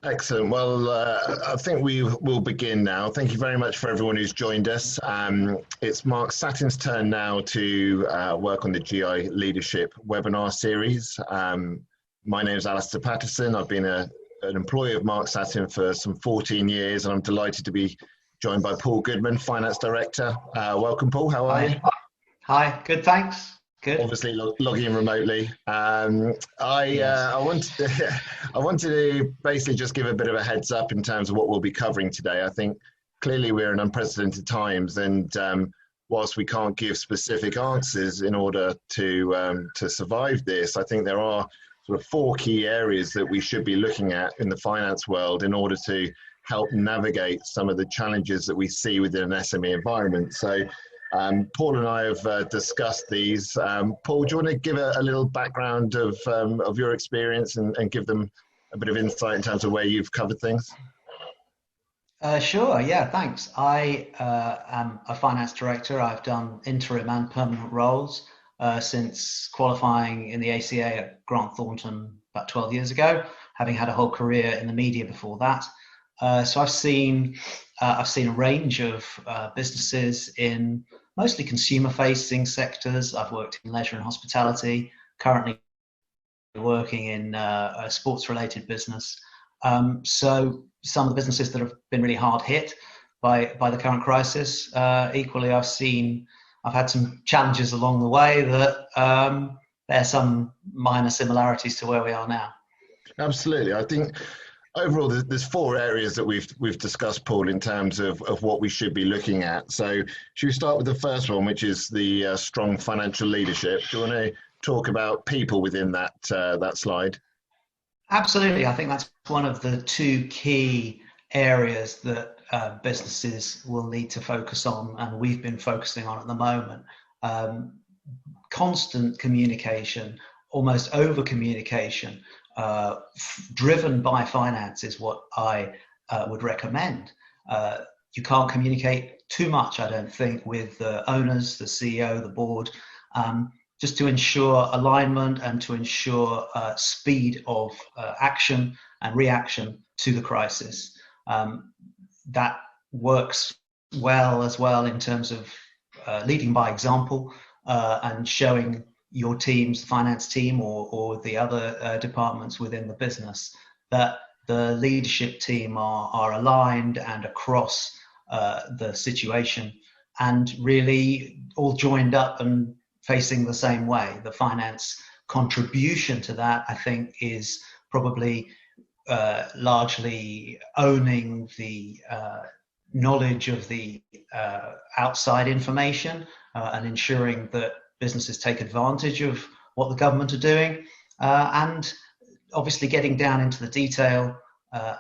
Excellent. Well, I think we will begin now. Thank you very much for everyone who's joined us. It's Mark Satin's turn now to work on the GI Leadership webinar series. My name is Alistair Patterson. I've been an employee of Mark Satin for some 14 years, and I'm delighted to be joined by Paul Goodman, Finance Director. Welcome, Paul. How are you? Hi. Good, thanks. Good. Obviously logging in remotely. I wanted to basically just give a bit of a heads up in terms of what we'll be covering today. I think clearly we're in unprecedented times, and whilst we can't give specific answers in order to survive this, I think there are sort of four key areas that we should be looking at in the finance world in order to help navigate some of the challenges that we see within an SME environment. So Paul and I have discussed these. Paul, do you want to give a little background of your experience and give them a bit of insight in terms of where you've covered things? Sure, yeah, thanks. I am a finance director. I've done interim and permanent roles since qualifying in the ACA at Grant Thornton about 12 years ago, having had a whole career in the media before that. So I've seen a range of businesses in mostly consumer-facing sectors. I've worked in leisure and hospitality, currently working in a sports-related business. So some of the businesses that have been really hard hit by the current crisis. Equally, I've had some challenges along the way that bear some minor similarities to where we are now. Absolutely. I think overall, there's four areas that we've discussed, Paul, in terms of what we should be looking at. So should we start with the first one, which is the strong financial leadership? Do you want to talk about people within that slide? Absolutely. I think that's one of the two key areas that businesses will need to focus on, and we've been focusing on at the moment. Constant communication, almost over communication, driven by finance is what I would recommend. You can't communicate too much, I don't think, with the owners, the CEO, the board, just to ensure alignment and to ensure speed of action and reaction to the crisis. That works well as well in terms of leading by example and showing your teams, the finance team or the other departments within the business, that the leadership team are aligned and across the situation and really all joined up and facing the same way. The finance contribution to that, I think, is probably largely owning the knowledge of the outside information and ensuring that businesses take advantage of what the government are doing, and obviously getting down into the detail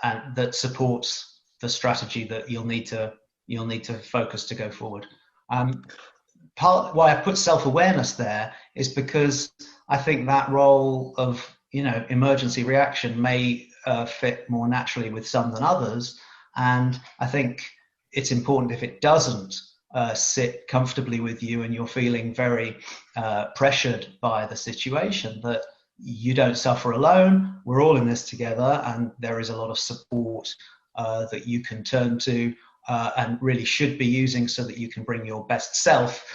and that supports the strategy that you'll need to focus to go forward. Part why I put self-awareness there is because I think that role of emergency reaction may fit more naturally with some than others, and I think it's important if it doesn't sit comfortably with you and you're feeling very pressured by the situation, that you don't suffer alone. We're all in this together, and there is a lot of support that you can turn to and really should be using so that you can bring your best self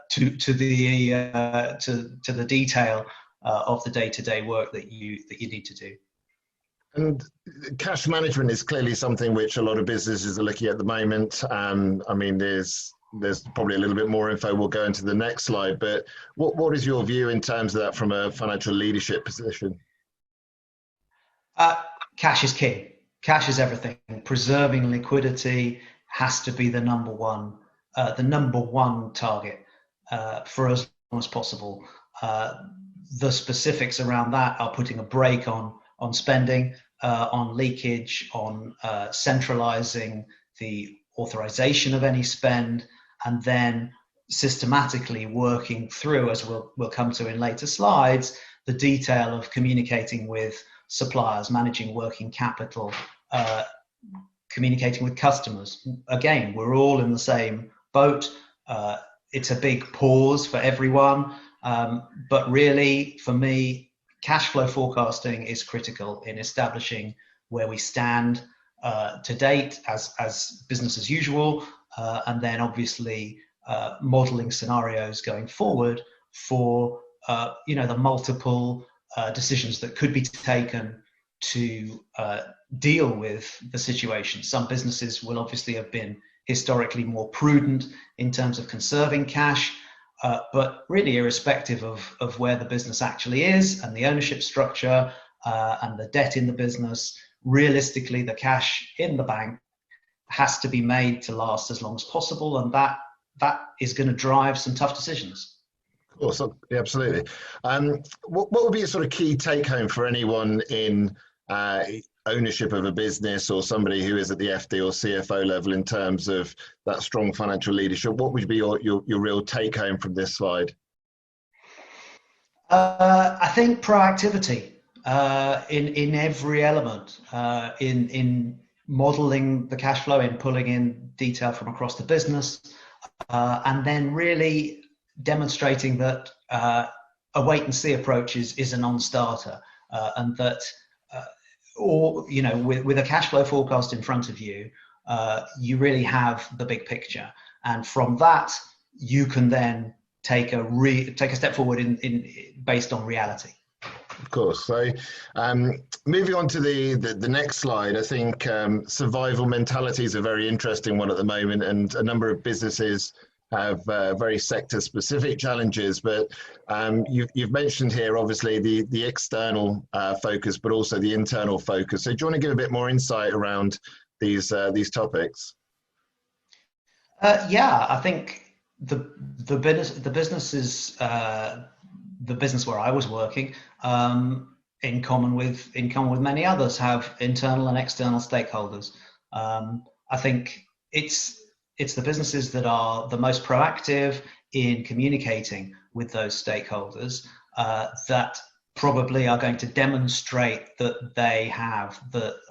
to the detail of the day-to-day work that you need to do. And cash management is clearly something which a lot of businesses are looking at the moment. I mean, there's probably a little bit more info. We'll go into the next slide, but what is your view in terms of that from a financial leadership position? Cash is king. Cash is everything. Preserving liquidity has to be the number one target for as long as possible. The specifics around that are putting a brake on spending, on leakage, on centralizing the authorization of any spend, and then systematically working through, as we'll come to in later slides, the detail of communicating with suppliers, managing working capital, communicating with customers. Again, we're all in the same boat. It's a big pause for everyone, but really, for me, cash flow forecasting is critical in establishing where we stand to date as business as usual, and then obviously modeling scenarios going forward for the multiple decisions that could be taken to deal with the situation. Some businesses will obviously have been historically more prudent in terms of conserving cash, but really irrespective of where the business actually is and the ownership structure and the debt in the business, realistically the cash in the bank has to be made to last as long as possible, and that is going to drive some tough decisions. Of course, yeah, absolutely. What would be a sort of key take home for anyone in ownership of a business or somebody who is at the FD or CFO level in terms of that strong financial leadership? What would be your real take home from this slide? I think proactivity in every element, in modeling the cash flow, in pulling in detail from across the business, and then really demonstrating that a wait and see approach is a non-starter, and that with a cash flow forecast in front of you, you really have the big picture, and from that you can then take a step forward based on reality. Of course. So moving on to the next slide, I think survival mentality is a very interesting one at the moment, and a number of businesses have very sector-specific challenges. But you've mentioned here, obviously, the external focus, but also the internal focus. So do you want to give a bit more insight around these topics? Yeah, I think the business where I was working, in common with many others, have internal and external stakeholders. I think it's the businesses that are the most proactive in communicating with those stakeholders that probably are going to demonstrate that they have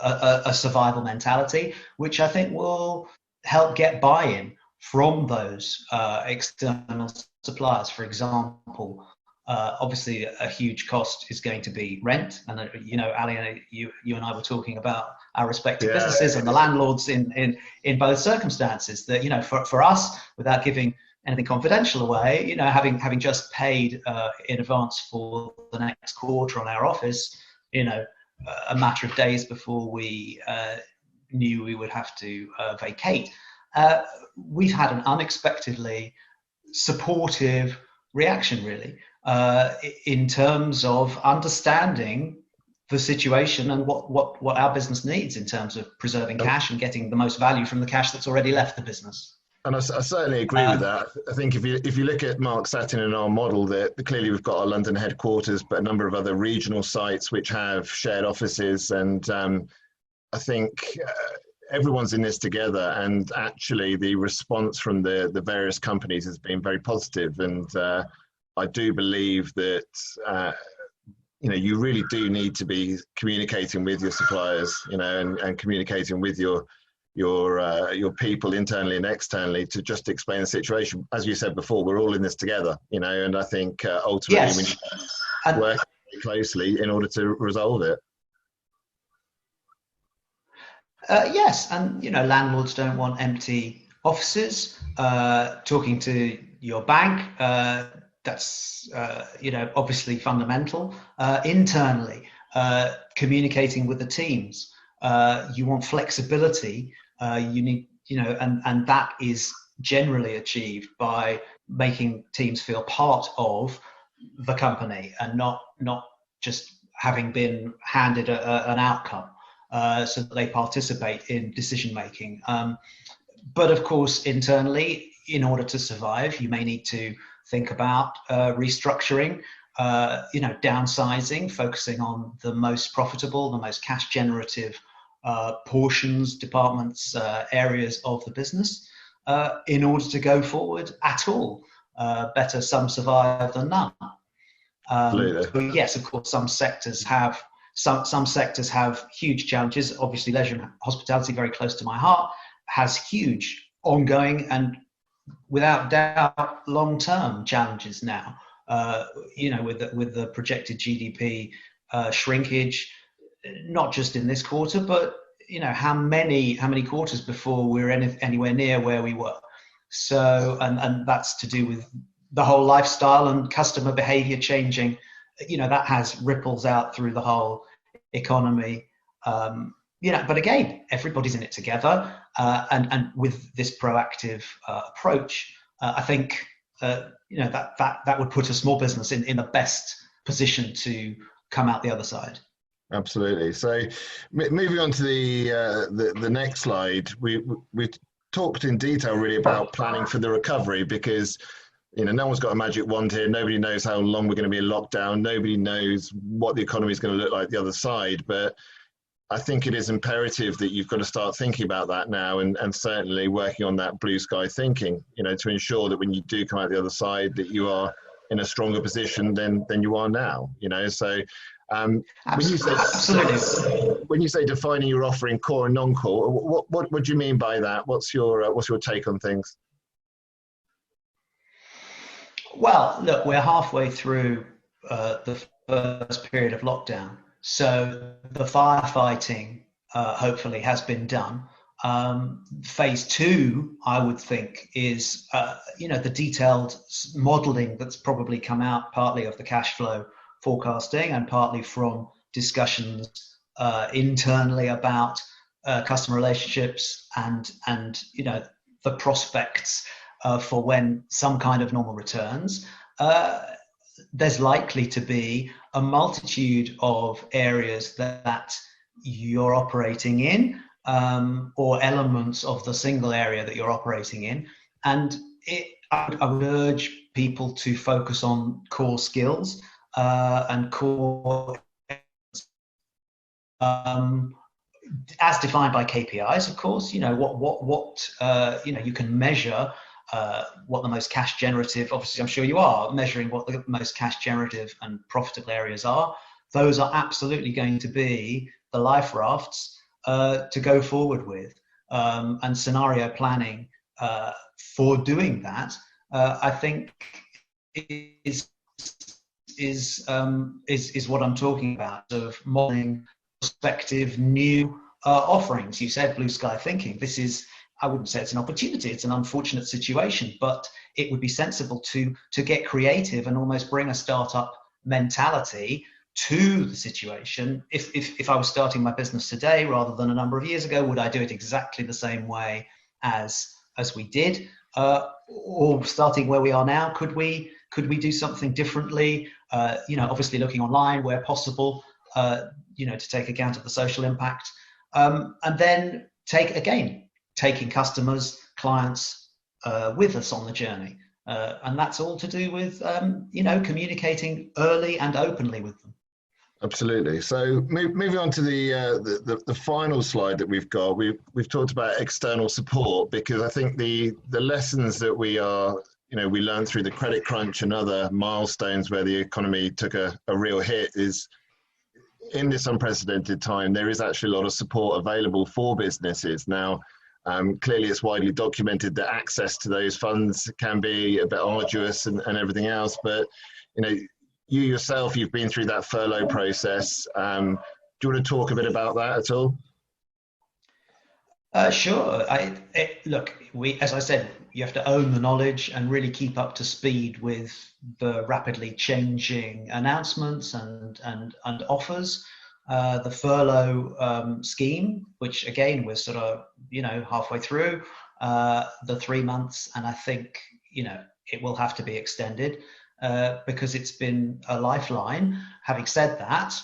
a survival mentality, which I think will help get buy-in from those external suppliers. For example, obviously a huge cost is going to be rent, and Ali, you and I were talking about our respective businesses and the landlords in both circumstances. That for us, without giving anything confidential away, having just paid in advance for the next quarter on our office, a matter of days before we knew we would have to vacate, we've had an unexpectedly supportive reaction, really, in terms of understanding the situation and what our business needs in terms of preserving cash and getting the most value from the cash that's already left the business. And I certainly agree with that. I think if you look at Mark Satin and our model, that clearly we've got our London headquarters, but a number of other regional sites which have shared offices, and I think everyone's in this together, and actually the response from the various companies has been very positive. And I do believe that you really do need to be communicating with your suppliers, and communicating with your people internally and externally to just explain the situation. As you said before, we're all in this together, and I think ultimately we need to work closely in order to resolve it. Yes, and landlords don't want empty offices. Talking to your bank, that's obviously fundamental. Internally, communicating with the teams, you want flexibility. You need, and that is generally achieved by making teams feel part of the company and not just having been handed an outcome, so that they participate in decision making. But of course, internally, in order to survive, you may need to think about restructuring, downsizing, focusing on the most profitable, the most cash generative portions, departments, areas of the business, in order to go forward at all. Better some survive than none. So yes, of course, some sectors have huge challenges. Obviously, leisure and hospitality, very close to my heart, has huge ongoing and without doubt long-term challenges now. With the projected GDP shrinkage, not just in this quarter, but how many quarters before we're anywhere near where we were. So, and that's to do with the whole lifestyle and customer behavior changing. That has ripples out through the whole economy. But again, everybody's in it together, and with this proactive approach, I think that would put a small business in the best position to come out the other side. Absolutely. So, moving on to the next slide, we talked in detail really about planning for the recovery, because no one's got a magic wand here. Nobody knows how long we're going to be in lockdown. Nobody knows what the economy is going to look like the other side. But I think it is imperative that you've got to start thinking about that now, and certainly working on that blue sky thinking, to ensure that when you do come out the other side, that you are in a stronger position than you are now. So when you say defining your offering core and non-core, what do you mean by that? What's your take on things? Well, look, we're halfway through the first period of lockdown, so the firefighting hopefully has been done. Phase 2, I would think, is the detailed modelling that's probably come out partly of the cash flow forecasting and partly from discussions internally about customer relationships and the prospects for when some kind of normal returns. There's likely to be a multitude of areas that you're operating in, or elements of the single area that you're operating in, and I would urge people to focus on core skills and core as defined by KPIs, of course. What you can measure. What the most cash generative, obviously I'm sure you are measuring what the most cash generative and profitable areas are. Those are absolutely going to be the life rafts to go forward with, and scenario planning for doing that, I think is what I'm talking about, of modeling prospective new offerings. You said blue sky thinking. This is, I wouldn't say it's an opportunity, it's an unfortunate situation, but it would be sensible to get creative and almost bring a startup mentality to the situation. If I was starting my business today rather than a number of years ago, would I do it exactly the same way as we did? Or starting where we are now, could we do something differently? Obviously looking online where possible, to take account of the social impact, and then taking customers, clients with us on the journey. And that's all to do with, communicating early and openly with them. Absolutely. So moving on to the final slide that we've got, we've talked about external support, because I think the lessons that we learned through the credit crunch and other milestones where the economy took a real hit is, in this unprecedented time, there is actually a lot of support available for businesses. Now, clearly it's widely documented that access to those funds can be a bit arduous and everything else, but you yourself, you've been through that furlough process. Do you want to talk a bit about that at all? Sure. Look, as I said, you have to own the knowledge and really keep up to speed with the rapidly changing announcements and offers. The furlough scheme, which again we're sort of halfway through the 3 months, and I think it will have to be extended because it's been a lifeline. Having said that,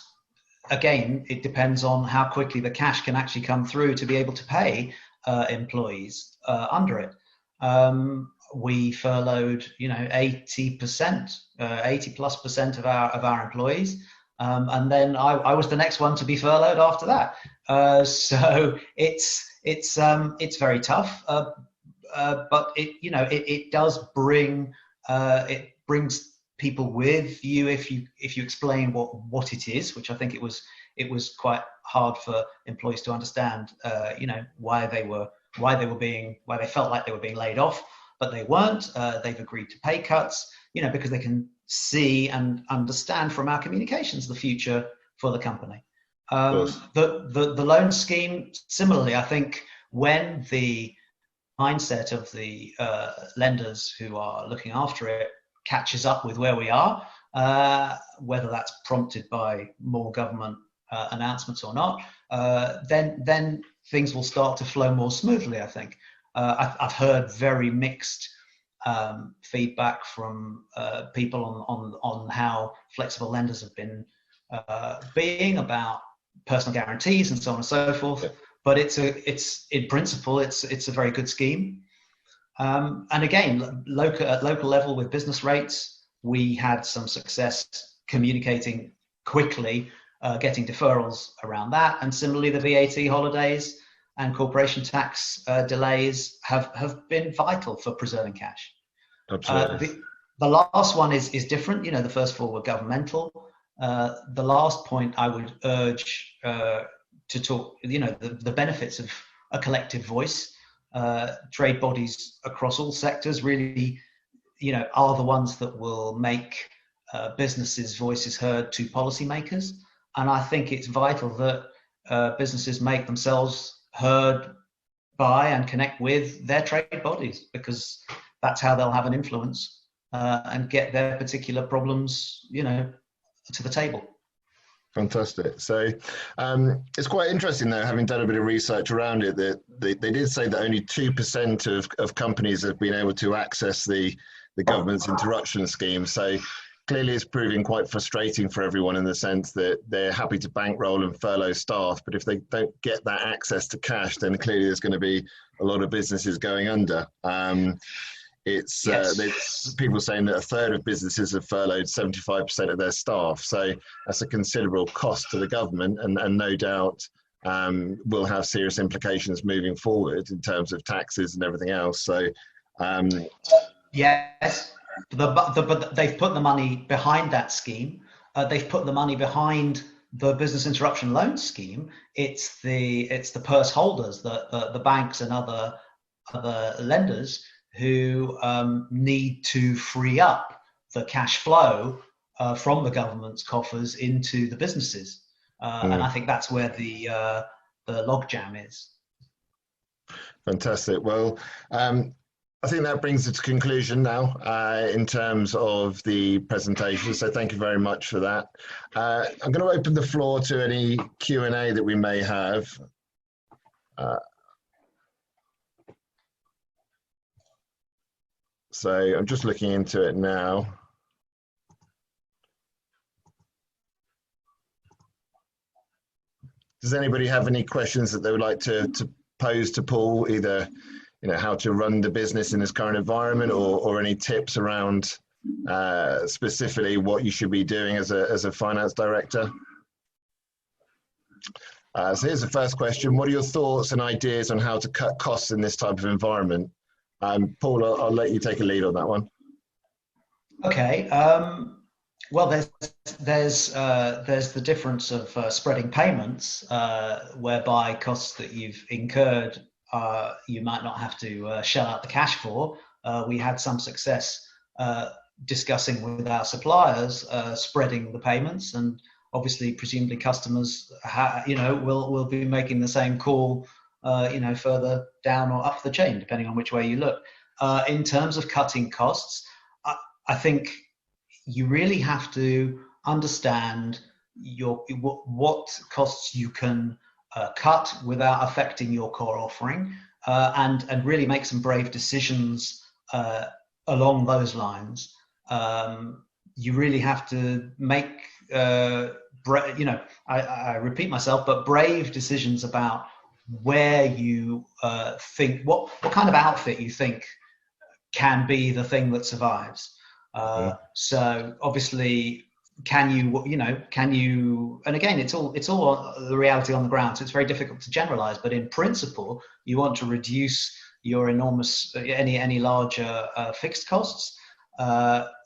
again, it depends on how quickly the cash can actually come through to be able to pay employees under it. We furloughed 80%, 80+% of our employees. And then I was the next one to be furloughed after that. So it's very tough, but it does bring it brings people with you if you explain what it is, which I think it was quite hard for employees to understand. Why they felt like they were being laid off, but they weren't. They've agreed to pay cuts, because they can see and understand from our communications the future for the company. Of course. The loan scheme, similarly, I think when the mindset of the lenders who are looking after it catches up with where we are, whether that's prompted by more government announcements or not, then things will start to flow more smoothly, I think. I've heard very mixed feedback from people on how flexible lenders have been being about personal guarantees and so on and so forth. Yeah. But it's in principle, it's a very good scheme. And again, at local level with business rates, we had some success communicating quickly, getting deferrals around that. And similarly, the VAT holidays and corporation tax delays have been vital for preserving cash. Absolutely. The last one is different. The first four were governmental. The last point I would urge to talk, the benefits of a collective voice. Trade bodies across all sectors really, are the ones that will make businesses' voices heard to policymakers. And I think it's vital that businesses make themselves heard by and connect with their trade bodies, because that's how they'll have an influence and get their particular problems, to the table. Fantastic. So it's quite interesting, though, having done a bit of research around it, that they did say that only 2% of companies have been able to access the government's interruption scheme. So clearly it's proving quite frustrating for everyone in the sense that they're happy to bankroll and furlough staff, but if they don't get that access to cash, then clearly there's going to be a lot of businesses going under. It's people saying that a third of businesses have furloughed 75% of their staff. So that's a considerable cost to the government, and no doubt will have serious implications moving forward in terms of taxes and everything else. So yes, but they've put the money behind that scheme. They've put the money behind the business interruption loan scheme. It's the purse holders, the banks and other lenders who need to free up the cash flow from the government's coffers into the businesses. And I think that's where the logjam is. Fantastic. Well, I think that brings us to conclusion now in terms of the presentation. So thank you very much for that. I'm going to open the floor to any Q&A that we may have. So I'm just looking into it now. Does anybody have any questions that they would like to pose to Paul, either how to run the business in this current environment, or any tips around specifically what you should be doing as a finance director? So here's the first question. What are your thoughts and ideas on how to cut costs in this type of environment? Paul, I'll let you take a lead on that one. Okay. Well, there's the difference of spreading payments, whereby costs that you've incurred you might not have to shell out the cash for. We had some success discussing with our suppliers spreading the payments, and obviously, presumably, customers will be making the same call. Further down or up the chain, depending on which way you look. In terms of cutting costs, I think you really have to understand what costs you can cut without affecting your core offering, and really make some brave decisions along those lines. You really have to make, I repeat myself, but brave decisions about where you think what kind of outfit you think can be the thing that survives. So obviously, can you, and again, it's all the reality on the ground, so it's very difficult to generalize, but in principle, you want to reduce your enormous, any larger fixed costs.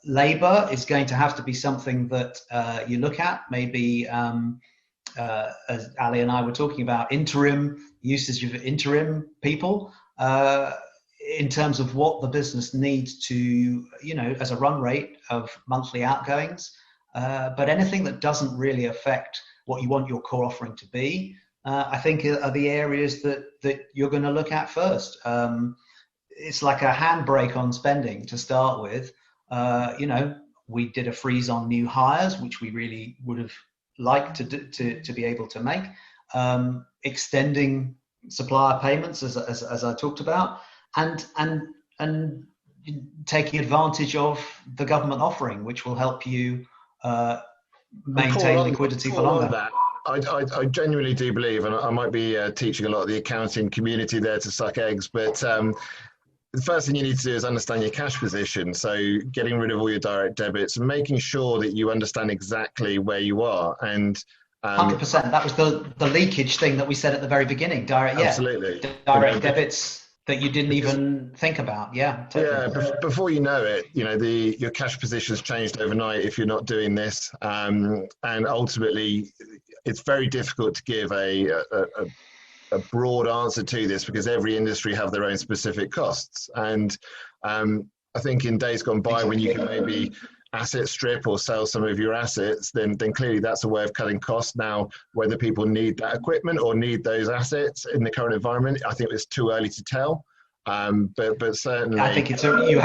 Labor is going to have to be something that you look at, maybe as Ali and I were talking about, usage of interim people, in terms of what the business needs to, as a run rate of monthly outgoings. But anything that doesn't really affect what you want your core offering to be, I think are the areas that you're going to look at first. It's like a handbrake on spending to start with. We did a freeze on new hires, which we really would have liked to be able to make. Extending supplier payments, as I talked about, and taking advantage of the government offering, which will help you maintain liquidity for longer. I genuinely do believe, and I might be teaching a lot of the accounting community there to suck eggs, but the first thing you need to do is understand your cash position. So getting rid of all your direct debits and making sure that you understand exactly where you are. And 100%. That was the leakage thing that we said at the very beginning. Absolutely. Direct debits that you didn't even think about. Yeah. Totally. Yeah. Before you know it, your cash position has changed overnight if you're not doing this. And ultimately, it's very difficult to give a broad answer to this because every industry have their own specific costs. And I think in days gone by, when you can maybe asset strip or sell some of your assets, then clearly that's a way of cutting costs. Now, whether people need that equipment or need those assets in the current environment, I think it's too early to tell. But certainly, I think you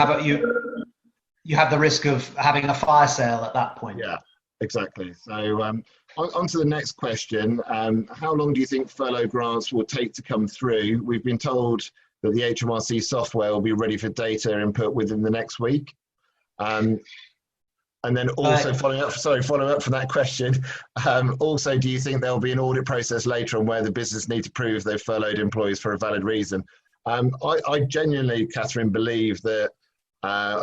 have the risk of having a fire sale at that point. Yeah, exactly. So on to the next question. How long do you think furlough grants will take to come through? We've been told that the HMRC software will be ready for data input within the next week. And then also following up from that question, also, do you think there'll be an audit process later on where the business need to prove they've furloughed employees for a valid reason? I genuinely, Catherine, believe that,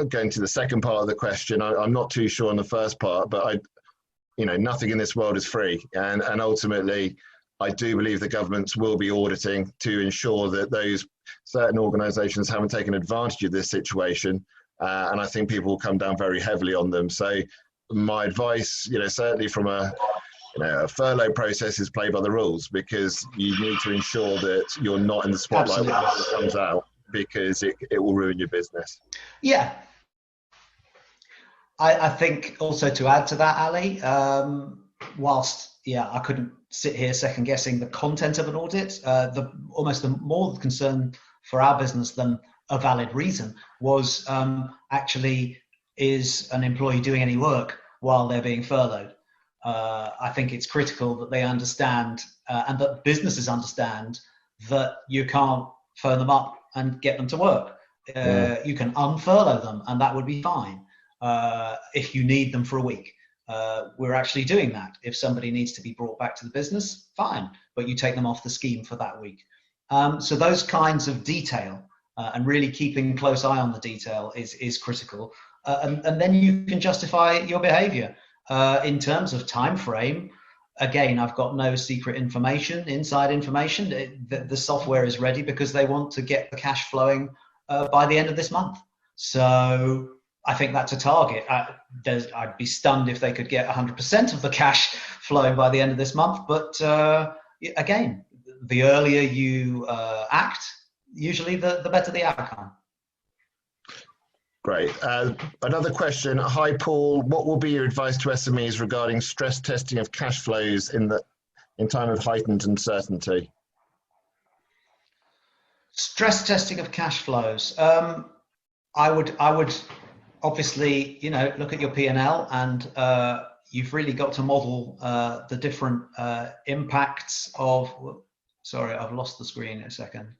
going to the second part of the question, I'm not too sure on the first part, but nothing in this world is free. And ultimately, I do believe the governments will be auditing to ensure that those certain organisations haven't taken advantage of this situation. And I think people will come down very heavily on them. So my advice, certainly from a furlough process is play by the rules, because you need to ensure that you're not in the spotlight when it comes out, because it will ruin your business. Yeah. I think also to add to that, Ali, whilst, I couldn't sit here second guessing the content of an audit, the more concern for our business than a valid reason was actually, is an employee doing any work while they're being furloughed? I think it's critical that they understand and that businesses understand that you can't phone them up and get them to work. You can unfurlough them and that would be fine if you need them for a week. We're actually doing that. If somebody needs to be brought back to the business, fine, but you take them off the scheme for that week. So those kinds of detail and really keeping a close eye on the detail is critical. And then you can justify your behavior. In terms of time frame, again, I've got no secret information, inside information. The software is ready because they want to get the cash flowing by the end of this month. So I think that's a target. I'd be stunned if they could get 100% of the cash flowing by the end of this month. But again, the earlier you act, usually the better the outcome. Great. Another question. Hi, Paul. What will be your advice to SMEs regarding stress testing of cash flows in time of heightened uncertainty? Stress testing of cash flows. I would obviously, look at your P&L and you've really got to model the different impacts of. Sorry, I've lost the screen in a second.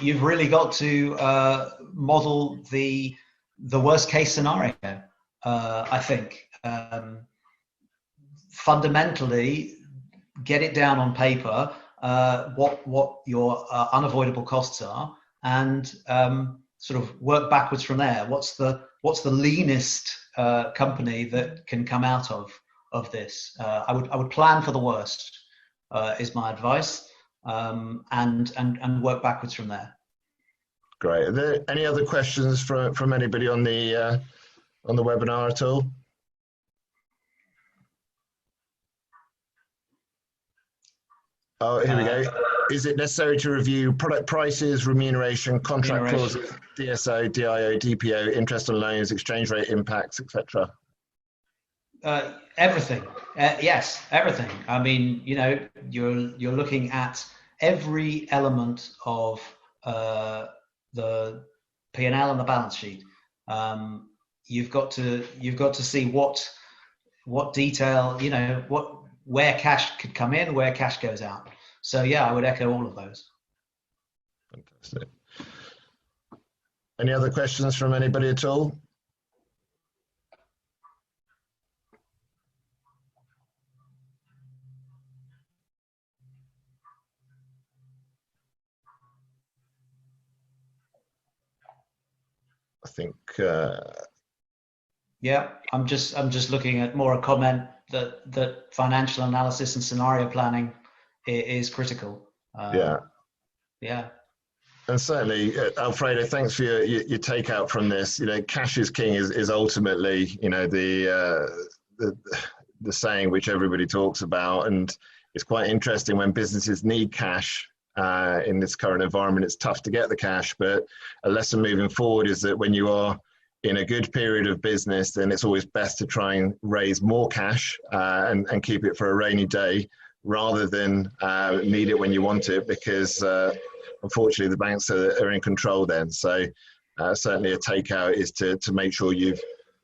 You've really got to model the worst case scenario. I think fundamentally get it down on paper what your unavoidable costs are, and sort of work backwards from there. What's the leanest company that can come out of this? I would plan for the worst. Is my advice. And work backwards from there. Great. Are there any other questions from anybody on the webinar at all? Oh, here we go. Is it necessary to review product prices, remuneration, contract clauses, DSO, DIO, DPO, interest on loans, exchange rate impacts, etc.? Everything. Yes, everything. I mean, you're looking at every element of the P&L and the balance sheet. You've got to see what detail, where cash could come in, where cash goes out. So yeah, I would echo all of those. Fantastic. Any other questions from anybody at all? I think. Yeah, I'm just looking at more a comment that financial analysis and scenario planning is critical. Yeah. Yeah. And certainly, Alfredo, thanks for your takeout from this. Cash is king is ultimately, the saying which everybody talks about, and it's quite interesting when businesses need cash. In this current environment, it's tough to get the cash, but a lesson moving forward is that when you are in a good period of business, then it's always best to try and raise more cash and keep it for a rainy day rather than need it when you want it, because unfortunately the banks are in control then. So certainly a takeout is to make sure you're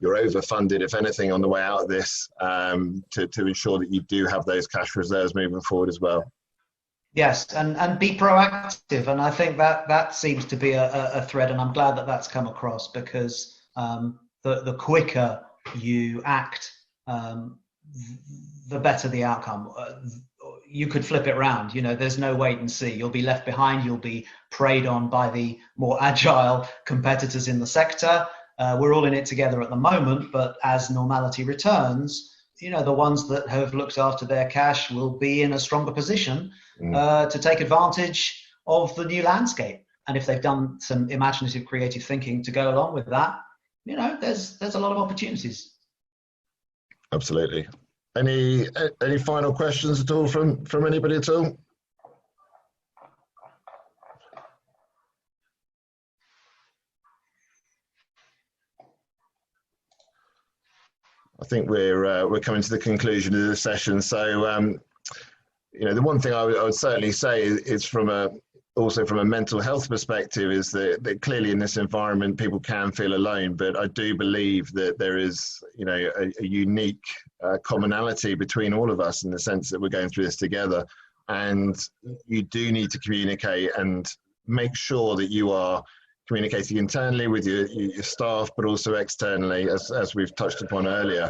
overfunded, if anything, on the way out of this, to ensure that you do have those cash reserves moving forward as well. Yes, and be proactive, and I think that seems to be a thread, and I'm glad that that's come across, because the quicker you act, the better the outcome. You could flip it around. There's no wait and see. You'll be left behind. You'll be preyed on by the more agile competitors in the sector. We're all in it together at the moment, but as normality returns, the ones that have looked after their cash will be in a stronger position to take advantage of the new landscape. And if they've done some imaginative, creative thinking to go along with that, there's a lot of opportunities. Absolutely. Any final questions at all from anybody at all? I think we're coming to the conclusion of the session. So, the one thing I would certainly say is also from a mental health perspective is that clearly in this environment people can feel alone, but I do believe that there is a unique commonality between all of us in the sense that we're going through this together, and you do need to communicate and make sure that you are communicating internally with your staff, but also externally, as we've touched upon earlier.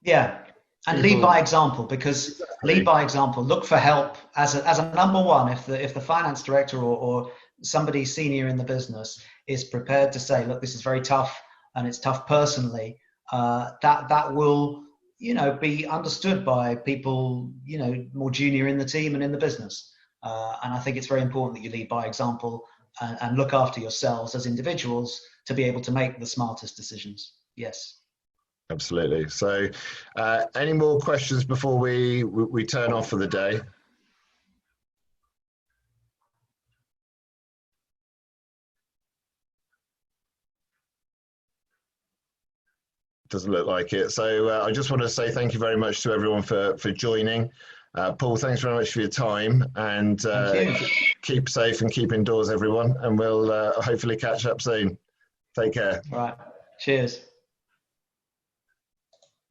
Yeah. And lead by example, because lead by example. Look for help as a number one. If the finance director or somebody senior in the business is prepared to say, look, this is very tough and it's tough personally, that will be understood by people more junior in the team and in the business. And I think it's very important that you lead by example and look after yourselves as individuals to be able to make the smartest decisions. Yes. Absolutely. So any more questions before we turn off for the day? Doesn't look like it. So I just want to say thank you very much to everyone for joining. Paul, thanks very much for your time, and keep safe and keep indoors, everyone, and we'll hopefully catch up soon. Take care. All right. Cheers.